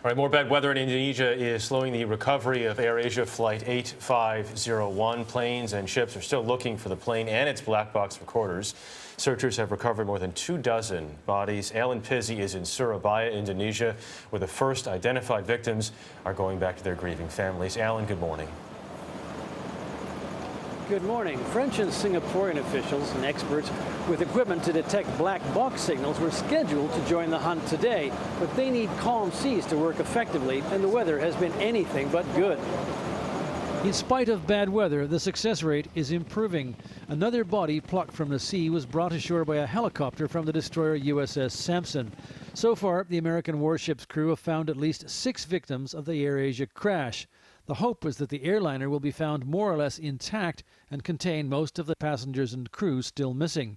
All right, more bad weather in Indonesia is slowing the recovery of AirAsia Flight 8501. Planes and ships are still looking for the plane and its black box recorders. Searchers have recovered more than 24 bodies. Alan Pizzey is in Surabaya, Indonesia, where the first identified victims are going back to their grieving families. Alan, good morning. Good morning. French and Singaporean officials and experts with equipment to detect black box signals were scheduled to join the hunt today, but they need calm seas to work effectively, and the weather has been anything but good. In spite of bad weather, the success rate is improving. Another body plucked from the sea was brought ashore by a helicopter from the destroyer USS Sampson. So far, the American warship's crew have found at least 6 victims of the AirAsia crash. The hope is that the airliner will be found more or less intact and contain most of the passengers and crew still missing.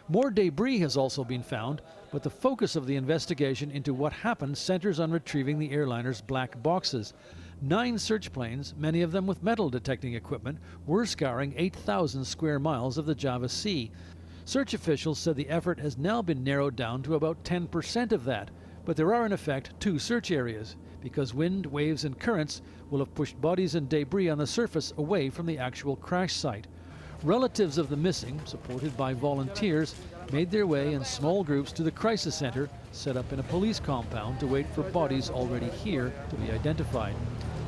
More debris has also been found, but the focus of the investigation into what happened centers on retrieving the airliner's black boxes. 9 search planes, many of them with metal detecting equipment, were scouring 8,000 square miles of the Java Sea. Search officials said the effort has now been narrowed down to about 10% of that, but there are in effect 2 search areas, because wind, waves and currents will have pushed bodies and debris on the surface away from the actual crash site. Relatives of the missing, supported by volunteers, made their way in small groups to the crisis center set up in a police compound to wait for bodies already here to be identified.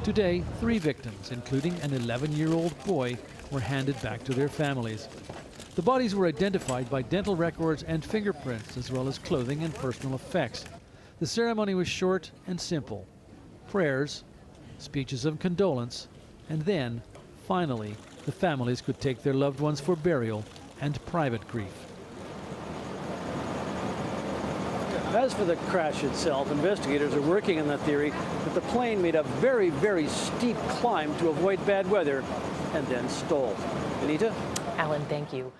Today, 3 victims, including an 11-year-old boy, were handed back to their families. The bodies were identified by dental records and fingerprints, as well as clothing and personal effects. The ceremony was short and simple. Prayers, speeches of condolence, and then, finally, the families could take their loved ones for burial and private grief. As for the crash itself, investigators are working on the theory that the plane made a very, very steep climb to avoid bad weather and then stalled. Anita? Alan, thank you.